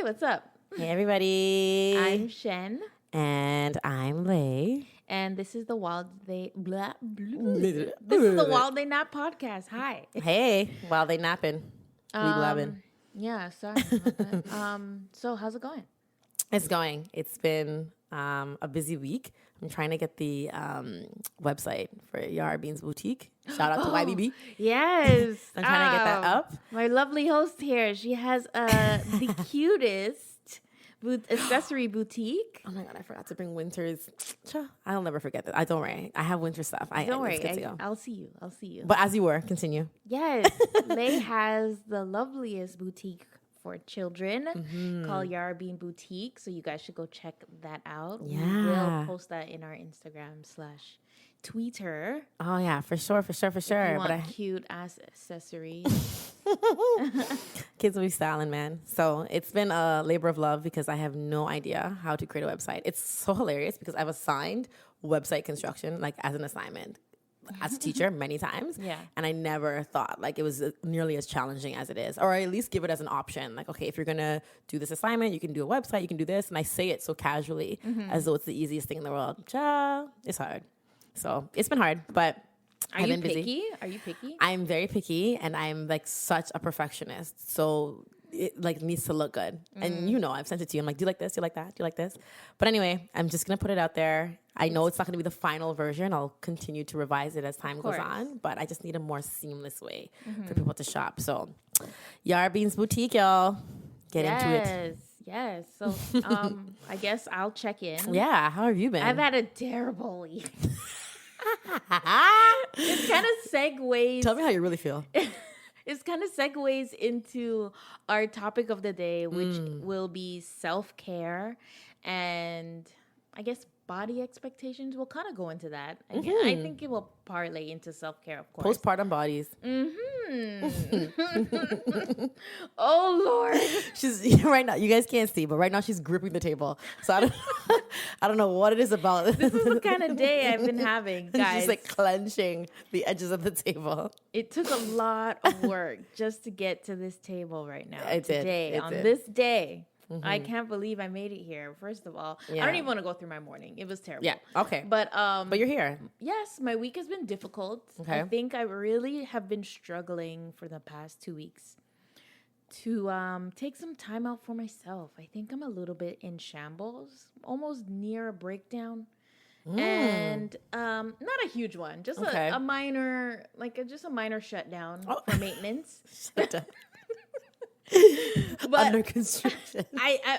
Hey, what's up? Hey, everybody. I'm Shen, And I'm Lay. and this is the Wild Day This is the Wild Day Nap podcast. Hi. Hey, while they napping, we blabbing. Yeah, sorry about that. So how's it going? It's going. It's been a busy week. I'm trying to get the website for Yara Beans Boutique. Shout out to YBB. Yes. I'm trying to get that up. My lovely host here, she has the cutest accessory boutique. Oh my God, I forgot to bring Winter's. I'll never forget that. Don't worry. I have winter stuff. Don't worry. It's good to go. I'll see you. But as you were, continue. Yes. Lay has the loveliest boutique for children called Yara Bean Boutique. So you guys should go check that out. We will post that in our Instagram/Twitter. Oh yeah, for sure. If you want cute ass accessories. Kids will be styling, man. So it's been a labor of love because I have no idea how to create a website. It's so hilarious because I've assigned website construction like as an assignment as a teacher many times. Yeah. And I never thought like it was nearly as challenging as it is, or at least give it as an option. Like, okay, if you're going to do this assignment, you can do a website, you can do this. And I say it so casually as though it's the easiest thing in the world. It's hard. So it's been hard, but Are you picky? Are you picky? I'm very picky, and I'm like such a perfectionist. So it like needs to look good. And you know, I've sent it to you. I'm like, do you like this? Do you like that? Do you like this? But anyway, I'm just gonna put it out there. I know it's not gonna be the final version. I'll continue to revise it as time goes on. But I just need a more seamless way for people to shop. So Yara Beans Boutique, y'all. Get into it. Yes. So I guess I'll check in. Yeah, how have you been? I've had a terrible week. It kind of segues. Tell me how you really feel. It kind of segues into our topic of the day, which will be self-care and I guess body expectations. We'll kind of go into that. I think it will parlay into self-care, of course. Postpartum bodies. Oh, Lord. She's right now. You guys can't see, but right now she's gripping the table. So I don't know what it is about. This is the kind of day I've been having, guys. She's like clenching the edges of the table. It took a lot of work just to get to this table right now. It did. This day. I can't believe I made it here. First of all, I don't even want to go through my morning. It was terrible. Yeah. Okay. But you're here. Yes, my week has been difficult. Okay. I think I really have been struggling for the past 2 weeks to take some time out for myself. I think I'm a little bit in shambles, almost near a breakdown. And not a huge one, just a minor, just a minor shutdown for maintenance. But under construction.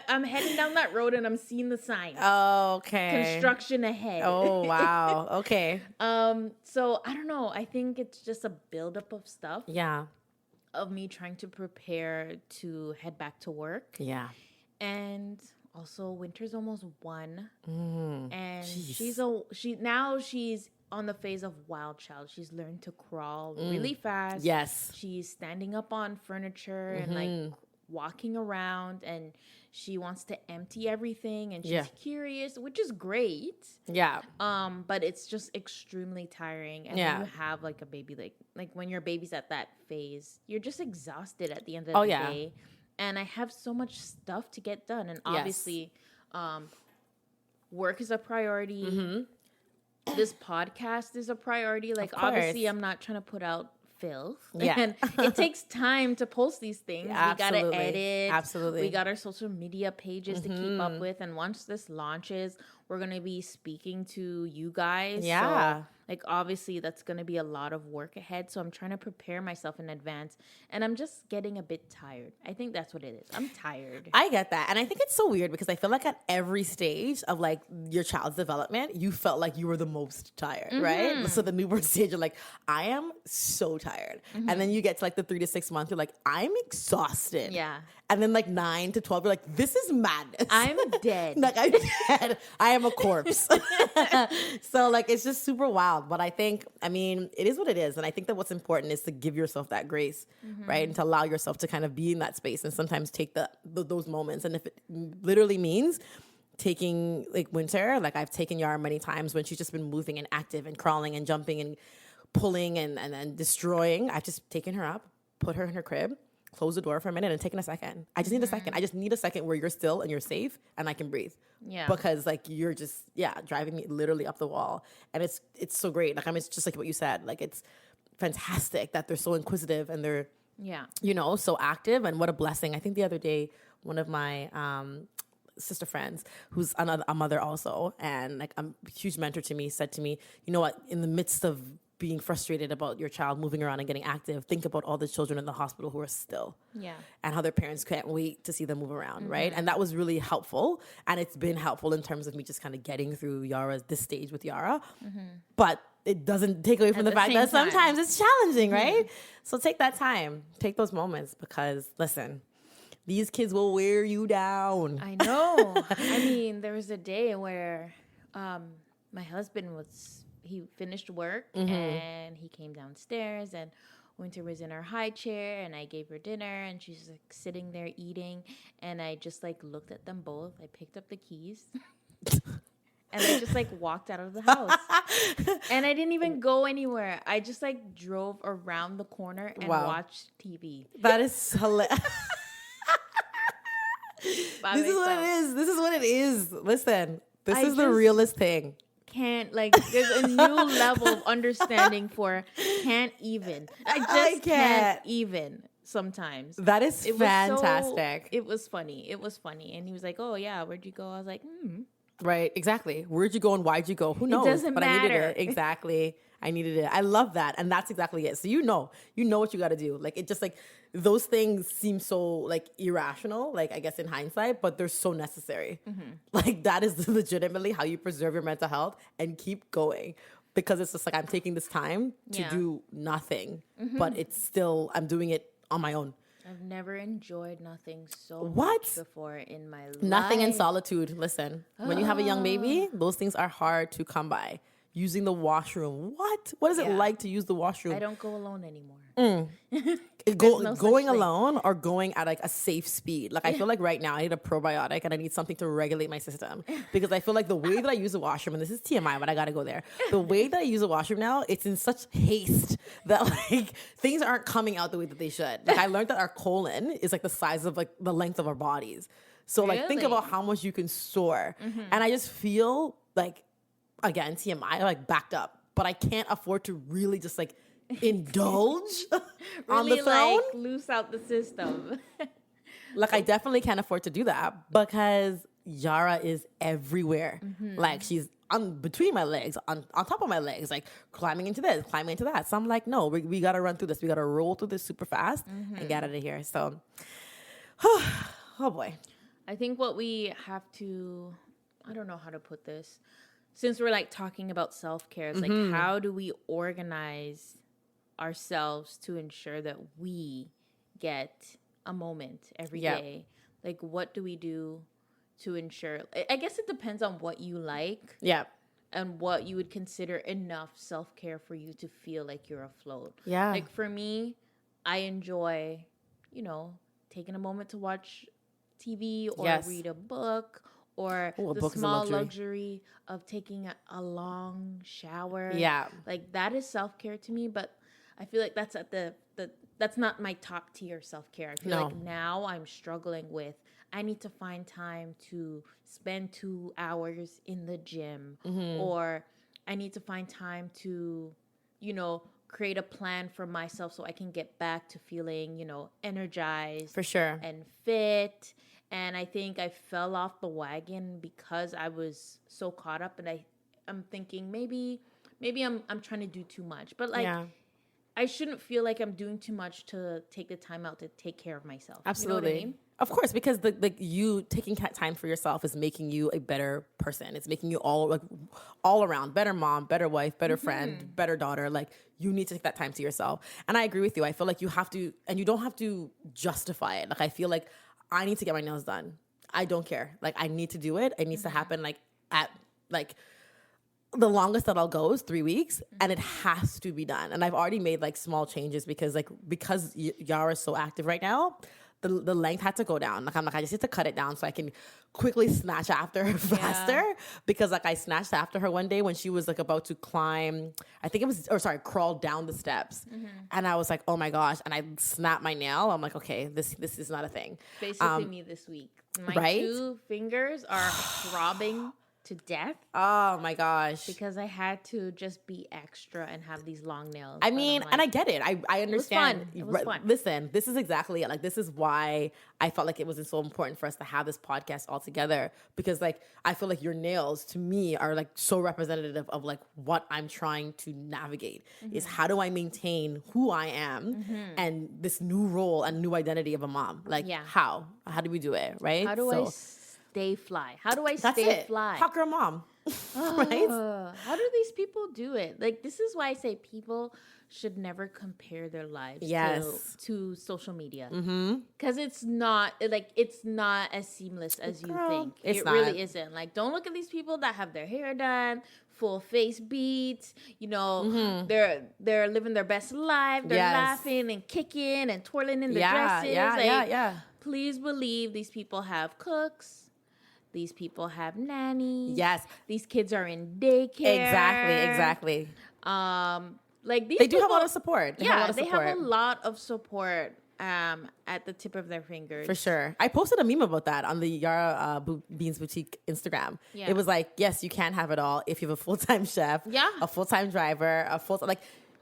I'm heading down that road and I'm seeing the signs. Oh, okay. Construction ahead. Oh, wow. Okay. So I don't know. I think it's just a buildup of stuff. Yeah. Of me trying to prepare to head back to work. Yeah. And also winter's almost one. And Jeez. she's on the phase of wild child. She's learned to crawl really fast. Yes. She's standing up on furniture and like walking around, and she wants to empty everything, and she's curious, which is great. Yeah. But it's just extremely tiring. And when you have like a baby, like when your baby's at that phase, you're just exhausted at the end of the day. And I have so much stuff to get done, and obviously, work is a priority. This podcast is a priority. Like, obviously, I'm not trying to put out filth. Yeah. And it takes time to post these things. Yeah, we got to edit. Absolutely. We got our social media pages to keep up with. And once this launches, we're going to be speaking to you guys. Yeah. So, like, obviously, that's going to be a lot of work ahead. So I'm trying to prepare myself in advance. And I'm just getting a bit tired. I think that's what it is. I'm tired. I get that. And I think it's so weird because I feel like at every stage of like your child's development, you felt like you were the most tired, right? So the newborn stage, you're like, I am so tired. And then you get to like the 3 to 6 months, you're like, I'm exhausted. Yeah. And then like 9 to 12, you're like, this is madness. I'm dead. Like I'm dead. I am a corpse. So like, it's just super wild. But I think, I mean, it is what it is. And I think that what's important is to give yourself that grace, right? And to allow yourself to kind of be in that space and sometimes take those moments. And if it literally means taking like winter, like I've taken Yara many times when she's just been moving and active and crawling and jumping and pulling and destroying. I've just taken her up, put her in her crib, close the door for a minute and take in a second. I just need a second. I just need a second where you're still and you're safe and I can breathe. Yeah. Because like you're just driving me literally up the wall, and it's so great. Like, I mean, it's just like what you said. Like, it's fantastic that they're so inquisitive and they're so active, and what a blessing. I think the other day, one of my sister friends, who's a mother also, and like a huge mentor to me, said to me, you know what, in the midst of being frustrated about your child moving around and getting active, think about all the children in the hospital who are still. Yeah. And how their parents can't wait to see them move around, right? And that was really helpful. And it's been helpful in terms of me just kind of getting through this stage with Yara. But it doesn't take away from the fact that sometimes it's challenging, right? So take that time. Take those moments, because, listen, these kids will wear you down. I know. I mean, there was a day where my husband he finished work and he came downstairs, and Winter was in her high chair, and I gave her dinner, and she's like sitting there eating, and I just like looked at them both. I picked up the keys and I just like walked out of the house. And I didn't even go anywhere. I just like drove around the corner and watched TV. That is hilarious. This is what it is. This is what it is. Listen, this is the realest thing. Can't, like, there's a new level of understanding for can't even. I just can't even sometimes. That is fantastic. It was funny. And he was like, oh yeah, where'd you go? I was like, Right, exactly. Where'd you go and why'd you go? Who knows? It doesn't matter. I needed it. Exactly. I needed it. I love that. And that's exactly it. So you know what you got to do. Like, it just like, those things seem so like irrational, like I guess in hindsight, but they're so necessary. Like, that is legitimately how you preserve your mental health and keep going. Because it's just like, I'm taking this time to do nothing, but it's still, I'm doing it on my own. I've never enjoyed nothing so much before in my life. Nothing in solitude. Listen, when you have a young baby, those things are hard to come by. Using the washroom. What is it like to use the washroom? I don't go alone anymore. Going alone or going at like a safe speed. Like, I feel like right now I need a probiotic and I need something to regulate my system, because I feel like the way that I use the washroom, and this is TMI, but I gotta go there. The way that I use the washroom now, it's in such haste that like things aren't coming out the way that they should. Like, I learned that our colon is like the size of like the length of our bodies. So like, think about how much you can store. And I just feel like, again, TMI, like backed up, but I can't afford to really just like indulge on the throne. Like loose out the system. Like, I definitely can't afford to do that, because Yara is everywhere. Like, she's between my legs, on top of my legs, like climbing into this, climbing into that. So I'm like, no, we got to run through this. We got to roll through this super fast and get out of here. So, oh boy. I think what we have to, I don't know how to put this, since we're like talking about self-care, it's like, how do we organize ourselves to ensure that we get a moment every day? Like, what do we do to ensure? I guess it depends on what you like. Yeah. And what you would consider enough self-care for you to feel like you're afloat. Yeah. Like, for me, I enjoy, taking a moment to watch TV or read a book, or the small luxury of taking a long shower. Yeah. Like, that is self-care to me, but I feel like that's at that's not my top tier self-care. I feel like now I'm struggling with, I need to find time to spend 2 hours in the gym, or I need to find time to, create a plan for myself so I can get back to feeling, energized. For sure. And fit. And I think I fell off the wagon because I was so caught up, and I'm thinking maybe I'm trying to do too much. But like, I shouldn't feel like I'm doing too much to take the time out to take care of myself. Absolutely. You know what I mean? Of course, because you taking time for yourself is making you a better person. It's making you all around better mom, better wife, better friend, better daughter. Like, you need to take that time to yourself. And I agree with you. I feel like you have to, and you don't have to justify it. Like, I feel like I need to get my nails done. I don't care. Like, I need to do it. It needs to happen like at like the longest that I'll go is 3 weeks, and it has to be done. And I've already made like small changes because Yara is so active right now the length had to go down. Like I'm like, I just need to cut it down so I can quickly snatch after her faster. Because like I snatched after her one day when she was like about to climb, I think it was, or sorry, crawl down the steps. And I was like, oh my gosh. And I snapped my nail. I'm like, okay, this is not a thing. Basically me this week. My right? 2 fingers are throbbing to death Oh my gosh. because I had to just be extra and have these long nails. I But mean, I'm and I like, get it. I understand. fun. It was fun. Listen, this is exactly it. Like, this is why I felt like it was so important for us to have this podcast all together, because like I feel like your nails to me are like so representative of like what I'm trying to navigate is how do I maintain who I am and this new role and new identity of a mom. Like how do we do it, right? how do I stay fly? How do I That's stay it. fly? Hot girl mom. Right? How do these people do it? Like, this is why I say people should never compare their lives to social media. Because it's not as seamless as you think. It's it not. really isn't. Like, don't look at these people that have their hair done, full face beats, they're living their best life, they're laughing and kicking and twirling in their dresses. Please believe these people have cooks. These people have nannies. Yes. These kids are in daycare. Exactly. Like these They do people, have a lot of support. They have a lot of support at the tip of their fingers. For sure. I posted a meme about that on the Yara Beans Boutique Instagram. Yeah. It was like, yes, you can have it all if you have a full-time chef, a full-time driver,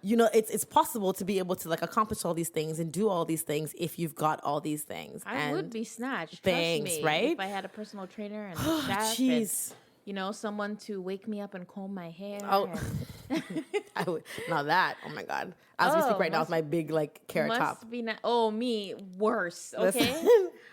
it's possible to be able to like accomplish all these things and do all these things if you've got all these things. I would be snatched. Thanks, trust me, right? If I had a personal trainer and a chef, jeez. and, someone to wake me up and comb my hair. Oh, I would. Now that, oh my God. As we speak right now with my big like carrot top. Must be me worse. Okay.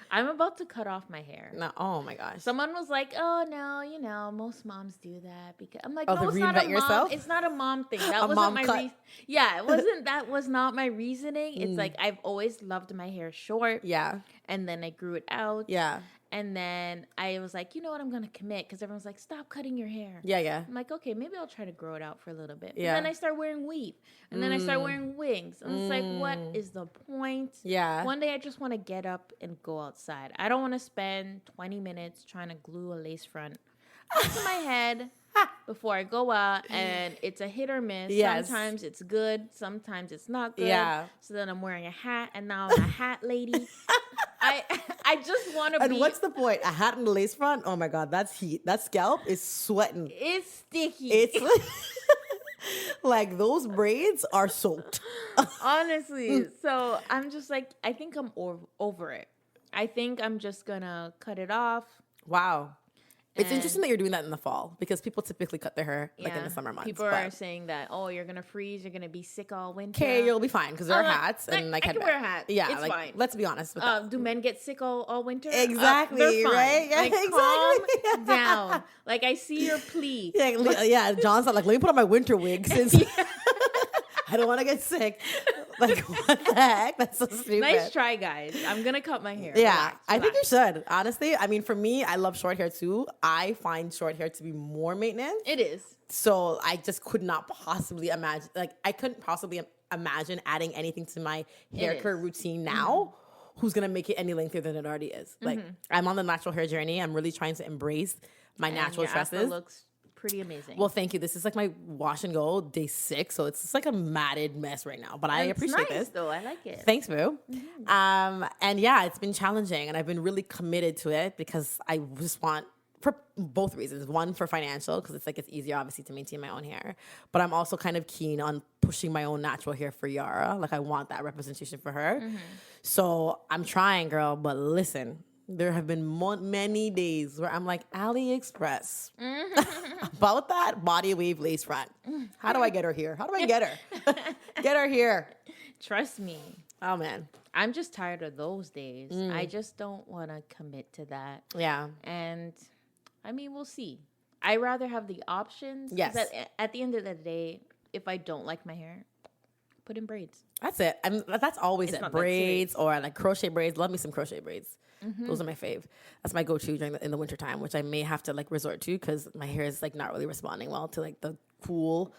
I'm about to cut off my hair. No, oh my gosh. Someone was like, "Oh no, most moms do that." Because I'm like, "Oh, no, to it's not a mom. yourself? It's not a mom thing. That A wasn't mom my cut. Yeah, it wasn't. That was not my reasoning. It's like I've always loved my hair short. Yeah. And then I grew it out. Yeah. And then I was like, you know what, I'm gonna commit because everyone's like, stop cutting your hair. Yeah. I'm like, okay, maybe I'll try to grow it out for a little bit. Yeah. And then I start wearing weave, and then I start wearing wings, and it's like, what is the point? Yeah. One day I just want to get up and go outside. I don't want to spend 20 minutes trying to glue a lace front to my head before I go out, and it's a hit or miss. Yes. Sometimes it's good, sometimes it's not good. Yeah. So then I'm wearing a hat, and now I'm a hat lady. I just want to be. And what's the point? A hat and a lace front? Oh my God, that's heat. That scalp is sweating. It's sticky. It's like those braids are soaked. Honestly. So I'm just like, I think I'm over it. I think I'm just gonna cut it off. Wow. It's interesting that you're doing that in the fall because people typically cut their hair like in the summer months. People are saying that, you're going to freeze, you're going to be sick all winter. Okay, you'll be fine because there are hats and like I can wear a hat. Yeah, it's like, fine. Let's be honest with that. Do men get sick all winter? Exactly, they're fine. right? Yeah, like, exactly. Calm down. Like, I see your plea. Yeah, John's like, let me put on my winter wig since I don't want to get sick. Like, what the heck? That's so stupid. Nice try, guys. I'm going to cut my hair. Yeah, Relax. I think you should. Honestly, I mean, for me, I love short hair too. I find short hair to be more maintenance. It is. So I just could not possibly imagine, I couldn't possibly imagine adding anything to my hair care routine now. Who's going to make it any lengthier than it already is. Like, I'm on the natural hair journey. I'm really trying to embrace my natural tresses. It looks pretty amazing. Well, thank you. This is like my wash and go day 6, so it's just like a matted mess right now. But I appreciate this. Though I like it. Thanks, boo. And yeah, it's been challenging, and I've been really committed to it because I just want, for both reasons. One, for financial, because it's easier obviously to maintain my own hair. But I'm also kind of keen on pushing my own natural hair for Yara. Like, I want that representation for her. So I'm trying, girl. But listen. There have been many days where I'm like, AliExpress, about that body wave lace front. How do I get her here? How do I get her? Get her here. Trust me. Oh, man. I'm just tired of those days. I just don't want to commit to that. Yeah. And, I mean, we'll see. I rather have the options. Yes. At the end of the day, if I don't like my hair, put in braids. That's it. That's always It's it. not that Braids or like crochet braids. Love me some crochet braids. Those are my fave. That's my go-to in the wintertime, which I may have to like resort to because my hair is like not really responding well to like the cool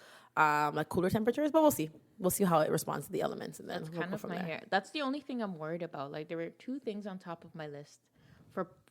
like cooler temperatures, but we'll see. We'll see how it responds to the elements, and then That's we'll kind go of from my there. hair. That's the only thing I'm worried about. Like there were two things on top of my list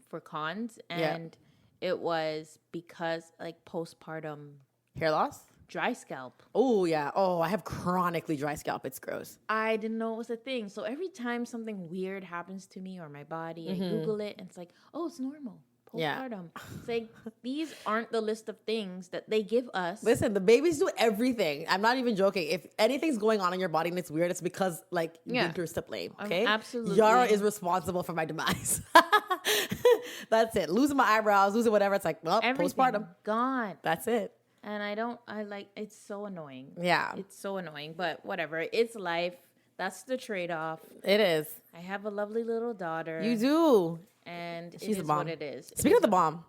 for cons, Yeah. and it was because like postpartum Hair loss? dry scalp. Oh yeah. Oh, I have chronically dry scalp. It's gross. I didn't know it was a thing. So every time something weird happens to me or my body, I Google it and it's like, oh, it's normal. Yeah. Postpartum. It's like these aren't the list of things that they give us. Listen, the babies do everything. I'm not even joking. If anything's going on in your body and it's weird, it's because like Yeah. winter's to blame. Okay, absolutely. Yara is responsible for my demise. That's it. Losing my eyebrows, losing whatever. It's like, well, Everything postpartum. gone. That's it. And I like, it's so annoying. Yeah, It's so annoying, but whatever. It's life. That's the trade-off. it is. I have a lovely little daughter. You do. And it She's is the bomb. what it is. Speaking of the bomb,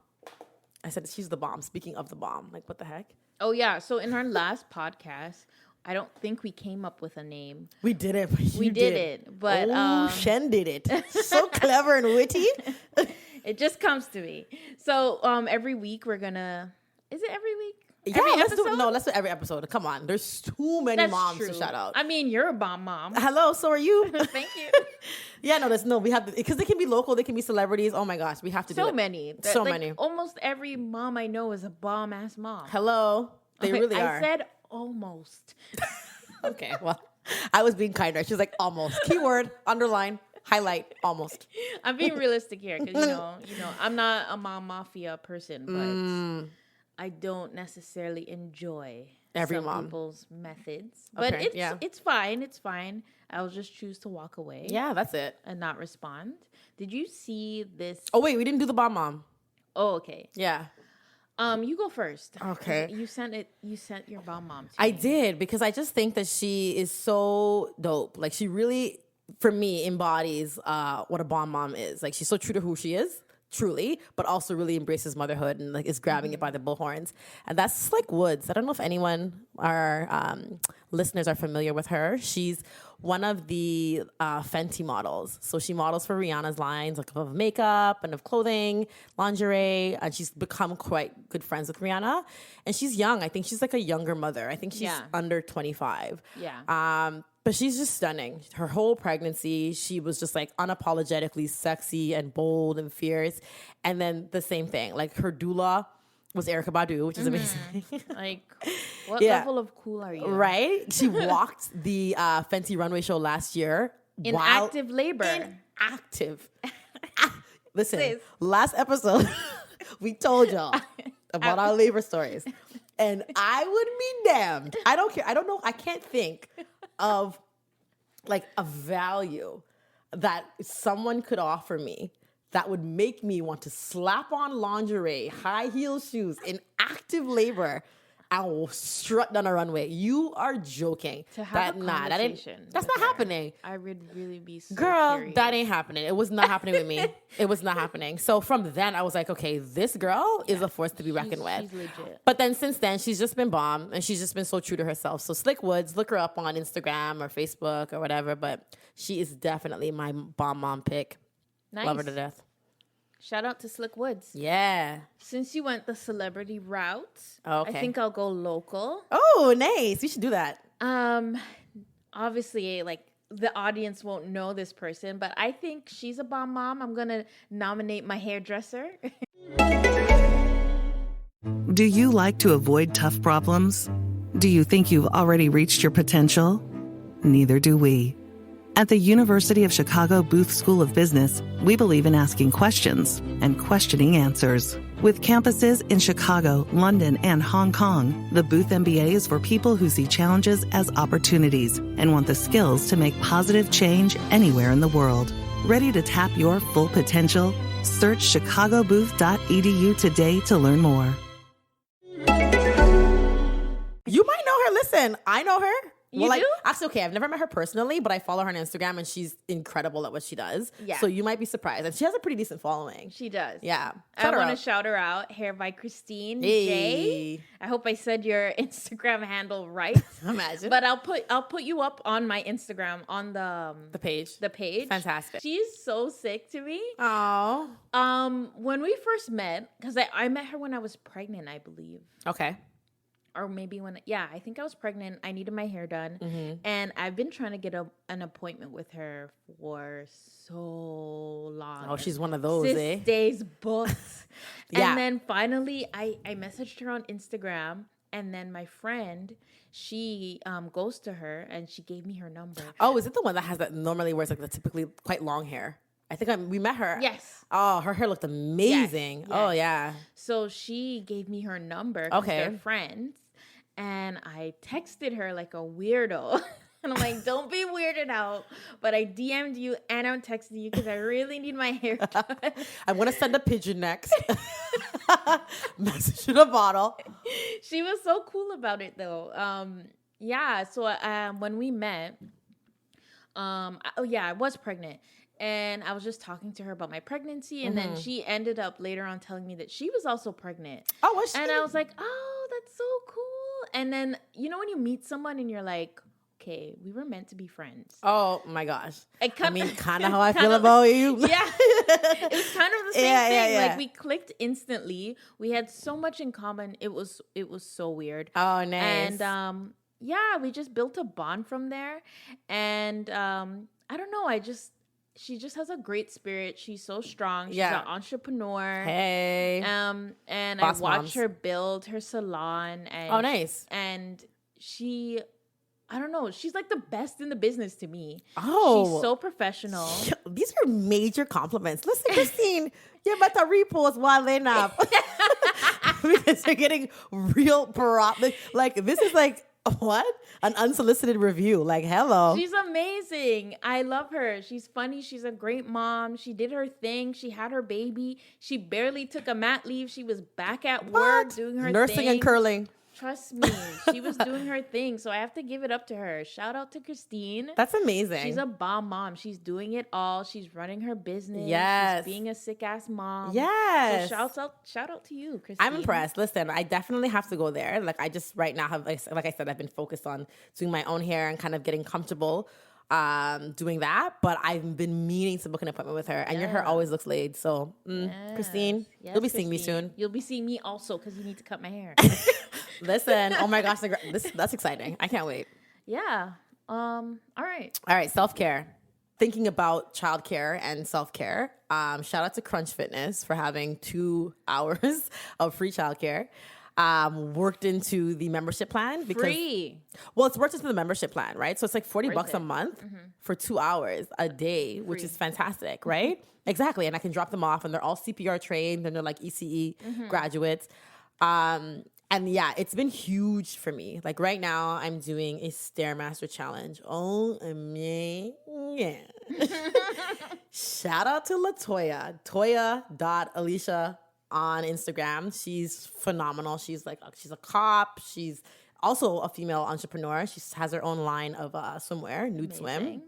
I said she's the bomb. Speaking of the bomb, like what the heck? Oh, yeah. So in our last podcast, I don't think we came up with a name. We did it. But We did it, but Shen did it. So clever and witty. it just comes to me. So every week we're gonna. Is it every week? Yeah, Every let's do episode? no. Let's do every episode. Come on, there's too many That's moms true. to shout out. I mean, you're a bomb mom. Hello, so are you? Thank you. Yeah, no, we have because they can be local, they can be celebrities. Oh my gosh, we have to do So it. many. So Like, many. Almost every mom I know is a bomb ass mom. Hello, they really I are. said almost. Okay, well, I was being kinder. She's like almost. Keyword, underline, highlight, almost. I'm being realistic here because I'm not a mom mafia person, but I don't necessarily enjoy Every some mom. people's methods. But Okay, yeah. it's fine. It's fine. I'll just choose to walk away Yeah, that's it. and not respond. Did you see this? Oh wait, we didn't do the bomb mom. Oh, okay. Yeah, You go first. Okay. You sent your bomb mom to I me. did because I just think that she is so dope. Like she really, for me, embodies what a bomb mom is. Like she's so true to who she is, truly, but also really embraces motherhood and like is grabbing it by the bullhorns. And that's Slick Woods. I don't know if anyone, our listeners, are familiar with her. She's one of the Fenty models. So she models for Rihanna's lines like of makeup and of clothing, lingerie, and she's become quite good friends with Rihanna. And she's young. I think she's like a younger mother. I think she's Yeah. under 25. Yeah. But she's just stunning. Her whole pregnancy, she was just like unapologetically sexy and bold and fierce. And then the same thing, like her doula was Erykah Badu, which is amazing. Like, what Yeah. level of cool are you? Right? She walked the Fenty runway show last year In while active labor. inactive. Listen, Sis. last episode we told y'all about our labor stories, and I would be damned. I don't care. I don't know. I can't think of like a value that someone could offer me that would make me want to slap on lingerie, high heel shoes in active labor and strut down a runway. You are joking. To have a conversation That's with not her. happening. I would really be so Girl, curious. that ain't happening. It was not happening with me. It was not happening. So from then, I was like, okay, this girl is a force to be reckoned with. She's legit. But then since then, she's just been bomb, and she's just been so true to herself. So Slick Woods, look her up on Instagram or Facebook or whatever. But she is definitely my bomb mom pick. Nice. Love her to death. Shout out to Slick Woods. Yeah. Since you went the celebrity route, Oh, okay. I think I'll go local. Oh, nice. We should do that. Obviously, like the audience won't know this person, but I think she's a bomb mom. I'm gonna nominate my hairdresser. Do you like to avoid tough problems? Do you think you've already reached your potential? Neither do we. At the University of Chicago Booth School of Business, we believe in asking questions and questioning answers. With campuses in Chicago, London, and Hong Kong, the Booth MBA is for people who see challenges as opportunities and want the skills to make positive change anywhere in the world. Ready to tap your full potential? Search chicagobooth.edu today to learn more. You might know her. Listen, I know her. You do? Actually, okay, I've never met her personally, but I follow her on Instagram, and she's incredible at what she does. Yeah. So you might be surprised. And she has a pretty decent following. She does. Yeah. I Shout her want to out. shout her out. Hair by Christine Hey. J. I hope I said your Instagram handle right. Imagine. But I'll put you up on my Instagram on the page. the page. Fantastic. She's so sick to me. Oh. When we first met, because I met her when I was pregnant, I believe. Okay. or maybe I think I was pregnant. I needed my hair done. And I've been trying to get an appointment with her for so long. Oh, she's one of those, eh? Days booked. Yeah. And then finally I messaged her on Instagram, and then my friend, she goes to her and she gave me her number. Oh, is it the one that has that normally wears like the typically quite long hair? I think we met her. Yes. Oh, her hair looked amazing. Yes. Oh, yeah. So she gave me her number 'cause Okay. they're friends. And I texted her like a weirdo. And I'm like, don't be weirded out. But I DM'd you and I'm texting you because I really need my hair done. I want to send a pigeon next. Message in a bottle. She was so cool about it though. So when we met, I was pregnant. And I was just talking to her about my pregnancy. And then she ended up later on telling me that she was also pregnant. Oh, was she? And I was like, oh, that's so cool. And then, when you meet someone and you're like, okay, we were meant to be friends. Oh, my gosh. I mean, kind of how I feel about you. Yeah. It was kind of the same thing. Yeah. Like, we clicked instantly. We had so much in common. It was so weird. Oh, nice. And, we just built a bond from there. And I don't know. She just has a great spirit. She's so strong. She's an entrepreneur. Hey. And Boss I watched moms. her build her salon. And Oh, nice. And she, I don't know, she's like the best in the business to me. Oh. She's so professional. These are major compliments. Listen, Christine, you're about to repost while they're not. Because you're getting real like this is like, what? An unsolicited review. Like, hello. She's amazing. I love her. She's funny. She's a great mom. She did her thing. She had her baby. She barely took a mat leave. She was back at work doing her Nursing thing. and curling. Trust me. She was doing her thing. So I have to give it up to her. Shout out to Christine. That's amazing. She's a bomb mom. She's doing it all. She's running her business. Yes. She's being a sick ass mom. Yes. So shout out to you, Christine. I'm impressed. Listen, I definitely have to go there. Like, I just right now have, like I said, I've been focused on doing my own hair and kind of getting comfortable doing that. But I've been meaning to book an appointment with her, and your hair always looks laid. So, Christine, Yes, you'll be seeing me Christine. soon. You'll be seeing me also because you need to cut my hair. Listen, oh my gosh, that's exciting. I can't wait. Yeah. All right. All right, self-care. Thinking about childcare and self-care. Shout out to Crunch Fitness for having 2 hours of free childcare. Worked into the membership plan because Free. well, it's worked into the membership plan, right? So it's like $40 Worth a it. month for 2 hours a day, which is fantastic, right? Exactly. And I can drop them off, and they're all CPR trained, and they're like ECE graduates. And yeah, it's been huge for me. Like right now, I'm doing a Stairmaster challenge. Oh, yeah. Shout out to LaToya, Toya.Alicia on Instagram. She's phenomenal. She's a cop. She's also a female entrepreneur. She has her own line of swimwear, nude swim.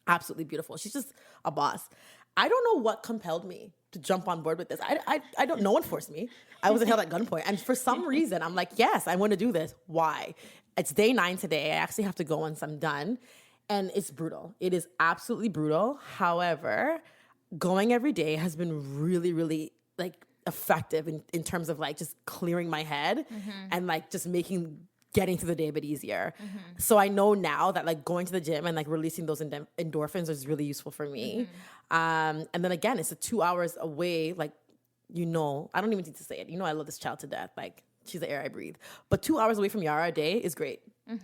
Absolutely beautiful. She's just a boss. I don't know what compelled me to jump on board with this. I don't. No one forced me. I wasn't held at gunpoint, and for some reason, I'm like, yes, I want to do this. Why? It's day 9 today. I actually have to go once I'm done, and it's brutal. It is absolutely brutal. However, going every day has been really, really like effective in terms of like just clearing my head and like just getting through the day a bit easier. So I know now that like going to the gym and like releasing those endorphins is really useful for me. And then again, it's 2 hours away. Like, I don't even need to say it. I love this child to death. Like, she's the air I breathe. But 2 hours away from Yara a day is great.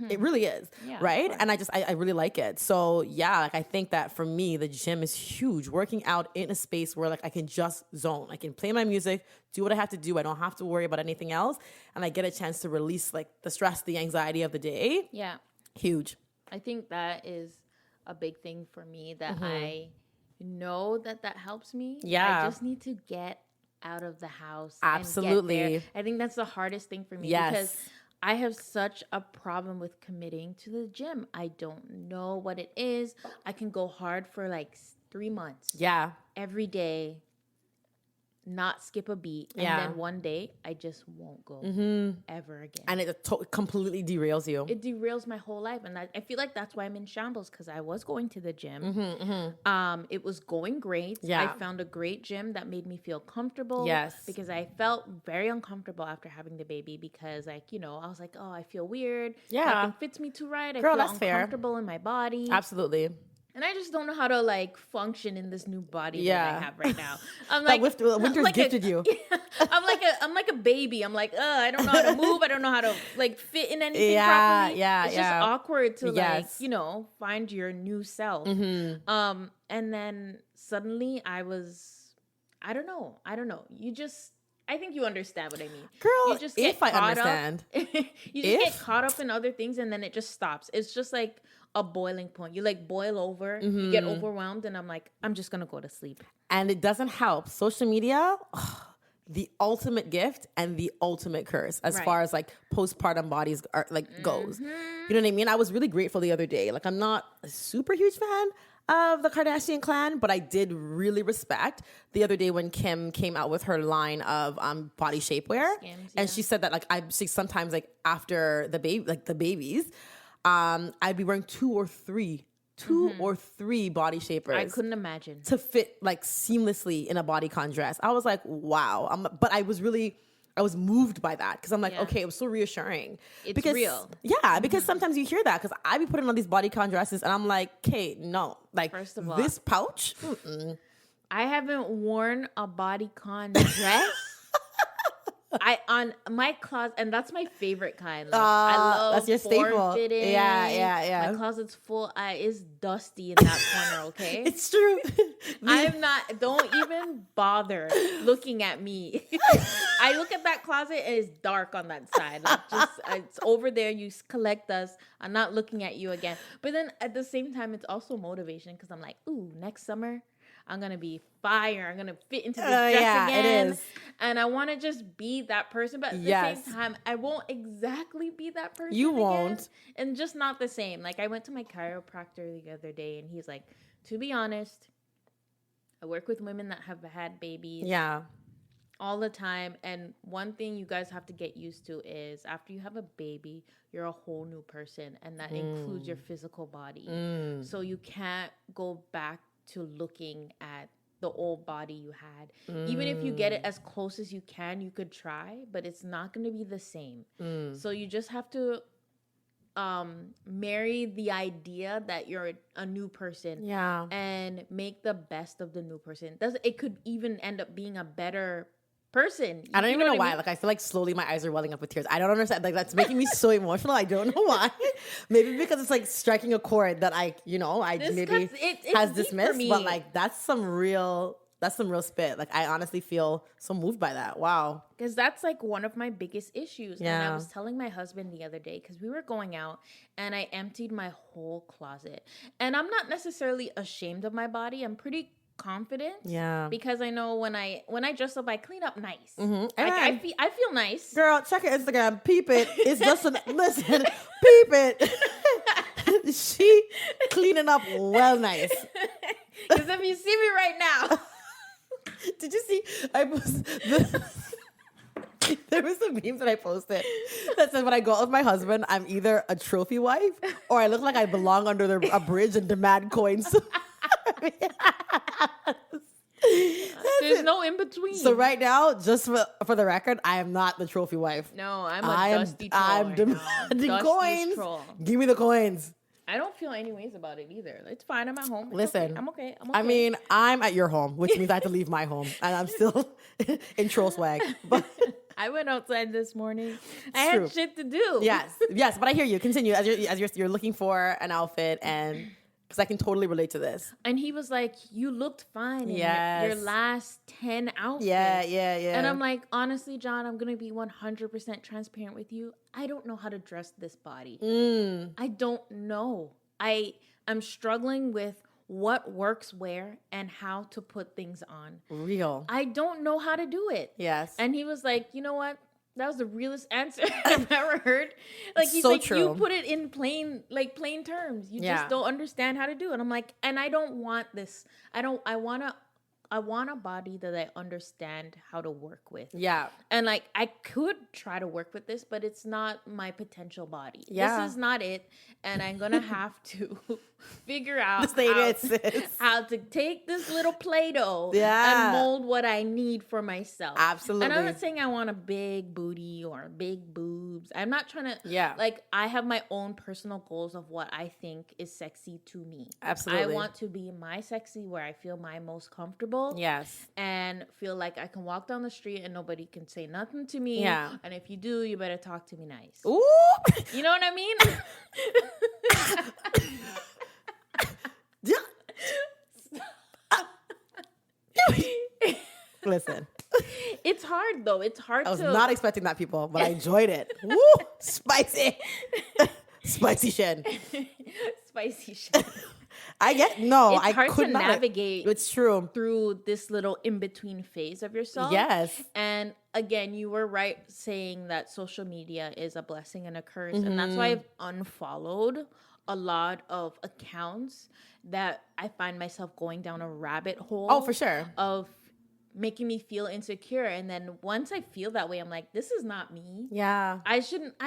It really is. Yeah, right? And I really like it. So yeah, like I think that for me, the gym is huge. Working out in a space where like I can just zone. I can play my music, do what I have to do. I don't have to worry about anything else. And I get a chance to release like the stress, the anxiety of the day. Yeah. Huge. I think that is a big thing for me that I know that helps me. Yeah. I just need to get out of the house. Absolutely. And get there. I think that's the hardest thing for me because I have such a problem with committing to the gym. I don't know what it is. I can go hard for like 3 months. Yeah. Every day. not skip a beat. And Yeah. then one day, I just won't go ever again. And it completely derails you. It derails my whole life. And I feel like that's why I'm in shambles, because I was going to the gym. It was going great. Yeah. I found a great gym that made me feel comfortable. Yes. Because I felt very uncomfortable after having the baby, because I was like, oh, I feel weird. Yeah. Nothing fits me too right. Girl, I feel that's fair. uncomfortable in my body. Absolutely. And I just don't know how to like function in this new body Yeah. that I have right now. I'm That like, winter's gifted you. I'm like a baby. I'm like, I don't know how to move. I don't know how to like fit in anything Yeah, properly. yeah, It's yeah. just awkward to Yes. like, find your new self. And then suddenly I don't know. I think you understand what I mean. Girl, you just get if I caught understand. Up, you just get caught up in other things, and then it just stops. It's just like a boiling point. You like boil over, you get overwhelmed, and I'm like, I'm just gonna go to sleep. And it doesn't help. Social media, the ultimate gift and the ultimate curse as Right. far as like postpartum bodies are like goes. You know what I mean? I was really grateful the other day. Like, I'm not a super huge fan of the Kardashian clan, but I did really respect the other day when Kim came out with her line of body shapewear. Skims, And she said that like she sometimes like after the babies, I'd be wearing two or three body shapers. I couldn't imagine. To fit like seamlessly in a bodycon dress. I was like, wow. But I was moved by that, because I'm like, Yeah. okay, it was so reassuring. It's real. Yeah, because sometimes you hear that, because I be putting on these bodycon dresses and I'm like, okay, no. Like, First of all, this pouch? Mm-mm. I haven't worn a bodycon dress. On my closet, and that's my favorite kind. Like, I love that's your staple. form-fitting. Yeah. My closet's full. It's dusty in that corner. Okay, It's true. I'm not. Don't even bother looking at me. I look at that closet and it's dark on that side. Like, just it's over there. You collect dust. I'm not looking at you again. But then at the same time, it's also motivation, because I'm like, ooh, next summer I'm gonna be fire. I'm gonna fit into this dress yeah, again. it is. And I want to just be that person, but at the Yes. same time, I won't exactly be that person. You again. won't. And just not the same. Like, I went to my chiropractor the other day, and he's like, to be honest, I work with women that have had babies Yeah. all the time. And one thing you guys have to get used to is after you have a baby, you're a whole new person. And that includes your physical body. So you can't go back to looking at the old body you had. Even if you get it as close as you can, you could try, but it's not going to be the same. So you just have to marry the idea that you're a new person, Yeah. and make the best of the new person. It could even end up being a better person. I don't You even know what why. mean? Like, I feel like slowly my eyes are welling up with tears. I don't understand. Like, that's making me so emotional. I don't know why. Maybe because it's like striking a chord that I This maybe cuts- it's has deep for dismissed. me. But like, that's some real spit. Like, I honestly feel so moved by that. Wow. Because that's like one of my biggest issues. And Yeah. I was telling my husband the other day, because we were going out and I emptied my whole closet. And I'm not necessarily ashamed of my body. I'm pretty confident. Yeah. Because I know when I dress up, I clean up nice. Mhm. Like, And- I feel nice. Girl, check her Instagram. Peep it. It's just listen. Peep it. She cleaning up well nice. Because if you see me right now, Did you see? There was some memes that I posted that said, when I go out with my husband, I'm either a trophy wife or I look like I belong under a bridge and demand coins. there's no in between. So right now, just for the record, I am not the trophy wife. No, I'm a dusty troll. I'm right now. demanding Dustiest coins. troll. Give me the coins. I don't feel any ways about it either. It's fine. I'm at home. It's Listen, okay. I'm okay. I mean, I'm at your home, which means I have to leave my home, and I'm still in troll swag. But I went outside this morning. I true. had shit to do. yes, but I hear you. Continue as you're looking for an outfit, and because I can totally relate to this. And he was like, "You looked fine in Yes. your last 10 outfits." Yeah. And I'm like, honestly, John, I'm gonna be 100% transparent with you. I don't know how to dress this body. I don't know. I'm struggling with what works where and how to put things on. Real. I don't know how to do it. Yes. And he was like, you know what? That was the realest answer I've ever heard. Like, he's So like, true. you put it in plain terms. You Yeah. just don't understand how to do it. And I'm like, and I don't want this. I want to I want a body that I understand how to work with. Yeah. And like I could try to work with this, but it's not my potential body. Yeah. This is not it. And I'm gonna have to figure out This ain't it, sis. how to take this little Play-Doh Yeah. and mold what I need for myself. Absolutely. And I'm not saying I want a big booty or big boobs. I'm not trying to like I have my own personal goals of what I think is sexy to me. Absolutely. I want to be my sexy where I feel my most comfortable. Yes. And feel like I can walk down the street and nobody can say nothing to me. Yeah. And if you do, you better talk to me nice. Ooh. You know what I mean? Listen. It's hard though. It's hard I was to not expecting that, people, but I enjoyed it. Woo! Spicy. Spicy shit. spicy shit. I Hard could to not navigate. It's true. Through this little in-between phase of yourself. Yes. And again, you were right saying that social media is a blessing and a curse. Mm-hmm. And that's why I've unfollowed a lot of accounts that I find myself going down a rabbit hole. Oh, for sure. Of making me feel insecure. And then once I feel that way, I'm like, this is not me. Yeah. I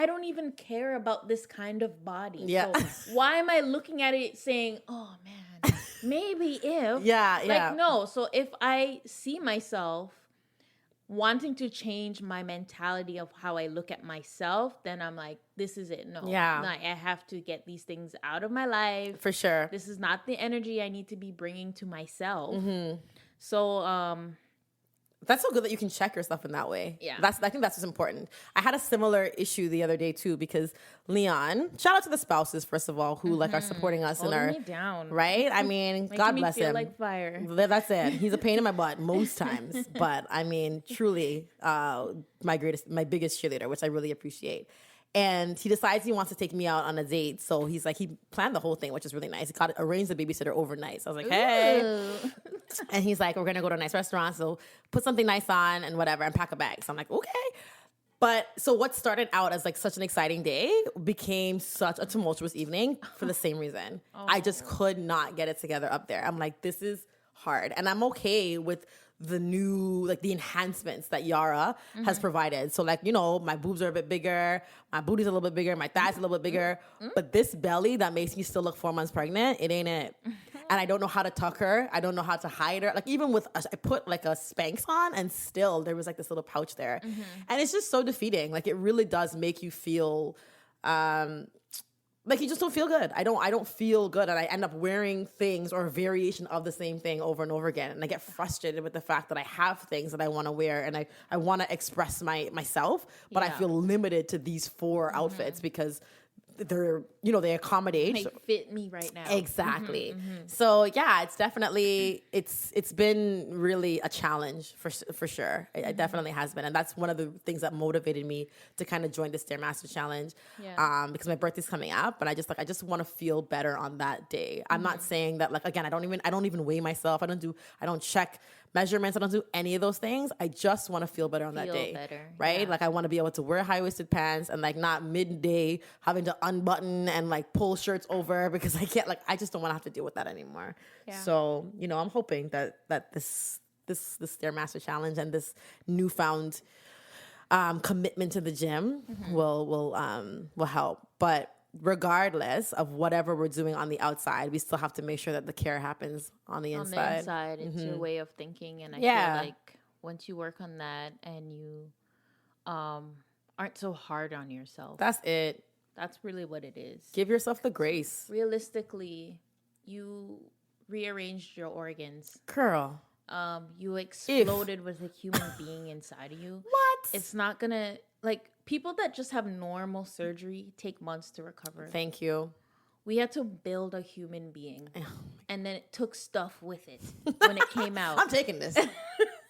don't even care about this kind of body. Yeah. So why am I looking at it saying, oh man, maybe if. Yeah. Like, no. So if I see myself wanting to change my mentality of how I look at myself, then I'm like, this is it. No. Yeah. Like, I have to get these things out of my life. For sure. This is not the energy I need to be bringing to myself. Mm-hmm. So, that's so good that you can check yourself in that way. Yeah. I think that's what's important. I had a similar issue the other day too, because Leon, shout out to the spouses, first of all, who like are supporting us in holding our me down. right. I mean, Making God me bless feel him. like fire. That's it. He's a pain in my butt most times, but I mean, truly, my biggest cheerleader, which I really appreciate. And he decides he wants to take me out on a date. So he's like, he planned the whole thing, which is really nice. He arranged the babysitter overnight. So I was like, hey. Ooh. And he's like, we're going to go to a nice restaurant. So put something nice on and whatever and pack a bag. So I'm like, okay. But so what started out as like such an exciting day became such a tumultuous evening for the same reason. I just could not get it together up there. I'm like, this is hard. And I'm okay with the new, like the enhancements that Yara has provided. So like, you know, my boobs are a bit bigger, my booty's a little bit bigger, my thighs a little bit bigger, but this belly that makes me still look 4 months pregnant, it ain't it. And I don't know how to tuck her. I don't know how to hide her. Like even with, I put like a Spanx on and still there was like this little pouch there. And it's just so defeating. Like it really does make you feel, like you just don't feel good. I don't feel good, and I end up wearing things or a variation of the same thing over and over again. And I get frustrated with the fact that I have things that I want to wear and I want to express myself, but I feel limited to these 4 outfits because they're, you know, they accommodate. They fit me right now. Exactly. So yeah, it's definitely it's been really a challenge for sure. It definitely has been, and that's one of the things that motivated me to kind of join the Stairmaster Challenge. Yeah. Because my birthday's coming up, and I just want to feel better on that day. I'm not saying that like again. I don't even weigh myself. I don't check measurements. I don't do any of those things. I just want to feel better on that day. Better. Right? Yeah. Like I want to be able to wear high-waisted pants and like not midday having to unbutton and like pull shirts over because I just don't want to have to deal with that anymore. Yeah. So, you know, I'm hoping that this Stairmaster Challenge and this newfound commitment to the gym will help. But regardless of whatever we're doing on the outside, we still have to make sure that the care happens on the inside. On the inside, it's your way of thinking, and I feel like once you work on that and you aren't so hard on yourself, that's it. That's really what it is. Give yourself the grace. Realistically, you rearranged your organs. Girl. You exploded with a human being inside of you. What? It's not gonna, like, people that just have normal surgery take months to recover. Thank you. We had to build a human being. And then it took stuff with it when it came out. I'm taking this.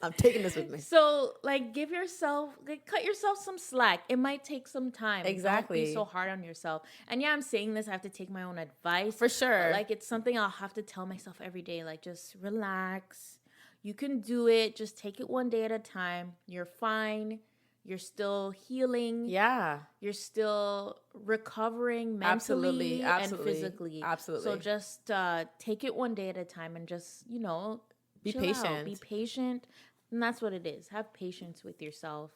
I'm taking this with me. So, like, cut yourself some slack. It might take some time. Exactly. Don't be so hard on yourself. And yeah, I'm saying this. I have to take my own advice. For sure. But, like, it's something I'll have to tell myself every day. Like, just relax. You can do it. Just take it one day at a time. You're fine. You're still healing. Yeah. You're still recovering mentally and physically. Absolutely. So just take it one day at a time and just, you know, Be chill out. patient. Be patient. And that's what it is. Have patience with yourself.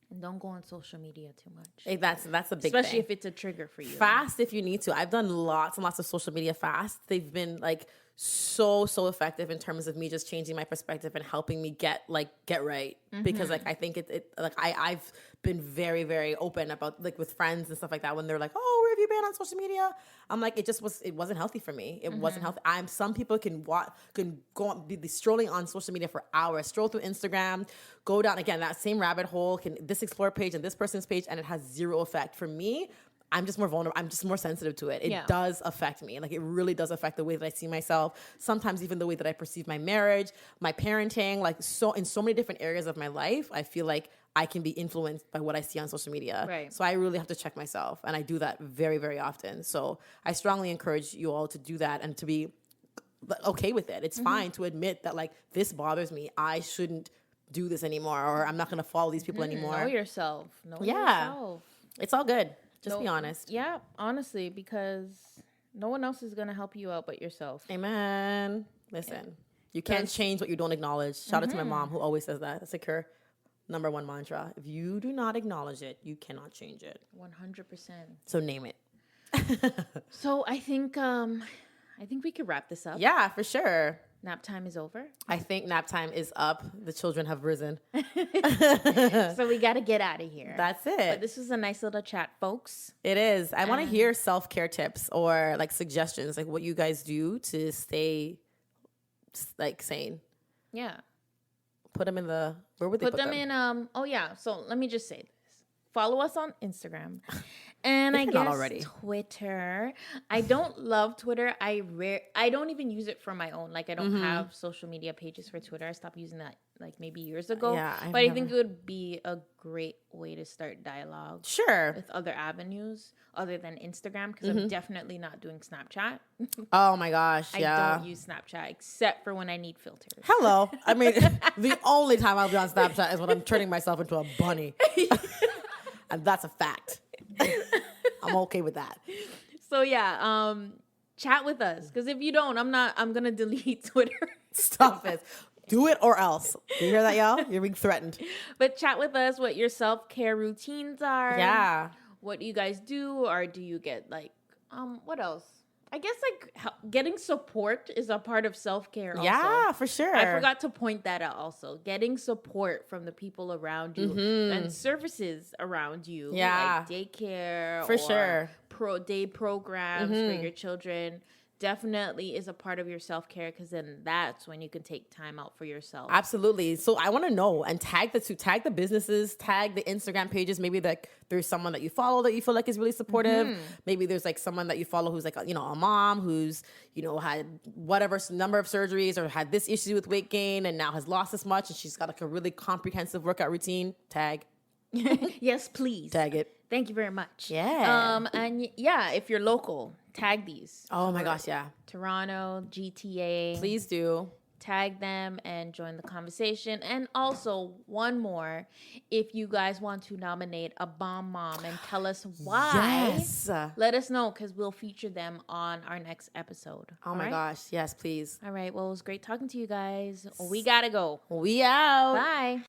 And don't go on social media too much. Hey, that's a big Especially thing. if it's a trigger for you. Fast if you need to. I've done lots and lots of social media fasts. They've been like so effective in terms of me just changing my perspective and helping me get right. Because like I think it like I've been very, very open about like with friends and stuff like that when they're like, oh, where have you been on social media? I'm like, it wasn't healthy for me. It wasn't healthy. Some people can go on, be strolling on social media for hours, stroll through Instagram, go down again that same rabbit hole, this explore page and this person's page, and it has zero effect. For me, I'm just more vulnerable. I'm just more sensitive to it. It does affect me. Like it really does affect the way that I see myself. Sometimes even the way that I perceive my marriage, my parenting, like in so many different areas of my life, I feel like I can be influenced by what I see on social media. Right. So I really have to check myself. And I do that very, very often. So I strongly encourage you all to do that and to be okay with it. It's fine to admit that like this bothers me. I shouldn't do this anymore, or I'm not going to follow these people anymore. Know yourself. Know yourself. It's all good. Just be honest. Yeah, honestly, because no one else is going to help you out but yourself. Amen. Listen, you can't change what you don't acknowledge. Shout out to my mom who always says that. That's like her number one mantra. If you do not acknowledge it, you cannot change it. 100%. So name it. So I think we could wrap this up. Yeah, for sure. Nap time is over. I think nap time is up. The children have risen. So we got to get out of here. That's it. But this was a nice little chat, folks. It is. I want to hear self-care tips or like suggestions, like what you guys do to stay like sane. Yeah. Put them in the, where would they put them? So let me just say this. Follow us on Instagram. And If I you're not guess already. Twitter. I don't love Twitter. I don't even use it for my own. Like I don't have social media pages for Twitter. I stopped using that like maybe years ago. Yeah, I think it would be a great way to start dialogue. Sure. With other avenues other than Instagram, because I'm definitely not doing Snapchat. Oh my gosh, yeah. I don't use Snapchat except for when I need filters. Hello. I mean, the only time I'll be on Snapchat is when I'm turning myself into a bunny. And that's a fact. I'm okay with that. So yeah, chat with us, because if you don't, I'm gonna delete Twitter. Stop it. Do it or else. Do you hear that, y'all? You're being threatened. But chat with us what your self-care routines are. Yeah. What you guys do, or do you get like what else? I guess like getting support is a part of self-care also. Yeah, for sure. I forgot to point that out also. Getting support from the people around you and services around you. Yeah. Like daycare. For sure. Day programs for your children. Definitely is a part of your self-care, because then that's when you can take time out for yourself. Absolutely. So I want to know, and tag the businesses, tag the Instagram pages. Maybe like there's someone that you follow that you feel like is really supportive. Maybe there's like someone that you follow who's like, a mom who's, had whatever number of surgeries or had this issue with weight gain and now has lost this much, and she's got like a really comprehensive workout routine. Tag. Yes, please. Tag it. Thank you very much. Yeah. And yeah, if you're local, tag these. Oh my gosh, yeah. Toronto, GTA. Please do. Tag them and join the conversation. And also, one more, if you guys want to nominate a bomb mom and tell us why, Yes. let us know, because we'll feature them on our next episode. Oh my gosh, yes, please. All right, well, it was great talking to you guys. We gotta go. We out. Bye.